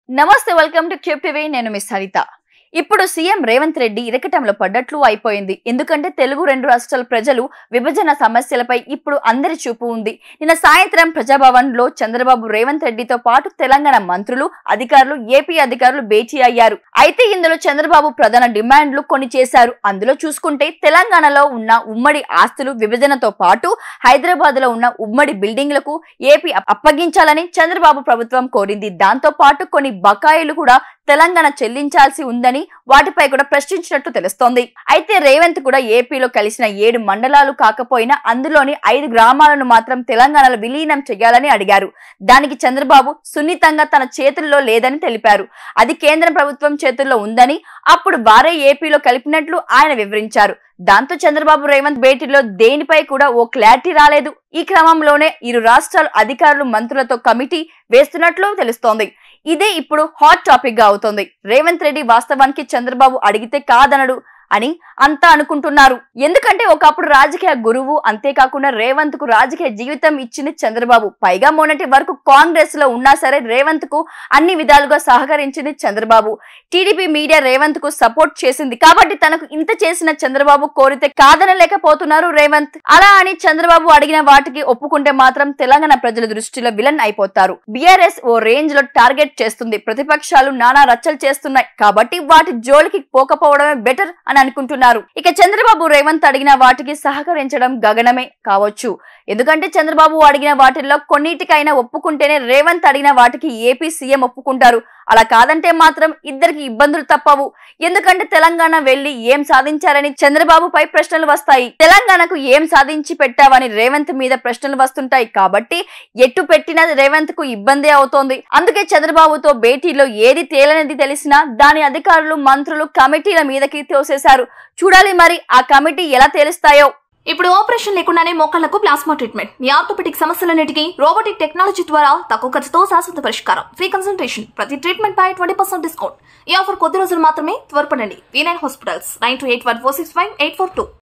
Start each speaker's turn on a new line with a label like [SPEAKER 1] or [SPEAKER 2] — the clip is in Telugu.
[SPEAKER 1] నమస్తే, వెల్కమ్ టు క్యూబ్ టీవీ. నేను మిస్ హరిత. ఇప్పుడు సీఎం రేవంత్ రెడ్డి ఇరకటంలో పడ్డట్లు అయిపోయింది. ఎందుకంటే తెలుగు రెండు రాష్ట్రాల ప్రజలు విభజన సమస్యలపై ఇప్పుడు అందరి చూపు ఉంది. నిన్న సాయంత్రం ప్రజాభవన్ లో చంద్రబాబు రేవంత్ రెడ్డితో పాటు తెలంగాణ మంత్రులు, అధికారులు, ఏపీ అధికారులు భేటీ అయ్యారు. అయితే ఇందులో చంద్రబాబు ప్రధాన డిమాండ్లు కొన్ని చేశారు. అందులో చూసుకుంటే తెలంగాణలో ఉన్న ఉమ్మడి ఆస్తులు విభజనతో పాటు హైదరాబాద్ లో ఉన్న ఉమ్మడి బిల్డింగ్లకు ఏపీ అప్పగించాలని చంద్రబాబు ప్రభుత్వం కోరింది. దాంతో పాటు కొన్ని బకాయిలు కూడా తెలంగాణ చెల్లించాల్సి ఉందని వాటిపై కూడా ప్రశ్నించినట్టు తెలుస్తోంది. అయితే రేవంత్ కూడా ఏపీలో కలిసిన 7 మండలాలు కాకపోయినా అందులోని 5 గ్రామాలను మాత్రం తెలంగాణలో విలీనం చేయాలని అడిగారు. దానికి చంద్రబాబు సున్నితంగా తన చేతుల్లో లేదని తెలిపారు. అది కేంద్ర ప్రభుత్వం చేతుల్లో ఉందని, అప్పుడు వారే ఏపీలో కలిపినట్లు ఆయన వివరించారు. దాంతో చంద్రబాబు రేవంత్ భేటీలో దేనిపై కూడా ఓ క్లారిటీ రాలేదు. ఈ క్రమంలోనే ఇరు రాష్ట్రాల అధికారులు మంత్రులతో కమిటీ వేస్తున్నట్లు తెలుస్తోంది. ఇదే ఇప్పుడు హాట్ టాపిక్ గా అవుతోంది. రేవంత్ రెడ్డి వాస్తవానికి చంద్రబాబు అడిగితే కాదనడు అని అంతా అనుకుంటున్నారు. ఎందుకంటే ఒకప్పుడు రాజకీయ గురువు, అంతేకాకుండా రేవంత్ కు రాజకీయ జీవితం ఇచ్చింది చంద్రబాబు. పైగా మొన్నటి వరకు కాంగ్రెస్ లో ఉన్నా సరే రేవంత్ కు అన్ని విధాలుగా సహకరించింది చంద్రబాబు. టీడీపీ మీడియా రేవంత్ కు సపోర్ట్ చేసింది కాబట్టి తనకు ఇంత చేసిన చంద్రబాబు కోరితే కాదనలేకపోతున్నారు రేవంత్. అలా అని చంద్రబాబు అడిగిన వాటికి ఒప్పుకుంటే మాత్రం తెలంగాణ ప్రజల దృష్టిలో విలన్ అయిపోతారు. బీఆర్ఎస్ ఓ రేంజ్ లో టార్గెట్ చేస్తుంది. ప్రతిపక్షాలు నానా రచ్చలు చేస్తున్నాయి కాబట్టి వాటి జోలికి పోకపోవడమే బెటర్ అని అనుకుంటున్నారు. ఇక చంద్రబాబు రేవంత్ అడిగిన వాటికి సహకరించడం గగనమే కావచ్చు. ఎందుకంటే చంద్రబాబు అడిగిన వాటిల్లో కొన్నిటికైనా ఒప్పుకుంటేనే రేవంత్ అడిగిన వాటికి ఏపీ సీఎం ఒప్పుకుంటారు. అలా కాదంటే మాత్రం ఇద్దరికి ఇబ్బందులు తప్పవు. ఎందుకంటే తెలంగాణ వెళ్లి ఏం సాధించారని చంద్రబాబుపై ప్రశ్నలు వస్తాయి. తెలంగాణకు ఏం సాధించి పెట్టావని రేవంత్ మీద ప్రశ్నలు వస్తుంటాయి. కాబట్టి ఎట్టు పెట్టిన రేవంత్ కు ఇబ్బందే అవుతోంది. అందుకే చంద్రబాబుతో భేటీలో ఏది తేలనిది తెలిసినా దాని అధికారులు, మంత్రులు కమిటీల మీదకి తోసేశారు. చూడాలి మరి ఆ కమిటీ ఎలా తేలుస్తాయో.
[SPEAKER 2] ఇప్పుడు ఆపరేషన్ లేకుండానే మోకాళ్లకు ప్లాస్మా ట్రీట్మెంట్. మీ ఆర్థోపెటిక్ సమస్యలన్నిటికీ రోబోటిక్ టెక్నాలజీ ద్వారా తక్కువ ఖర్చుతో శాశ్వత పరిష్కారం. Free consultation. ప్రతి ట్రీట్మెంట్ పై 20% డిస్కౌంట్. ఈ ఆఫర్ కొద్ది రోజులు మాత్రమే. త్వరపడండి. V9 hospitals 9281465842.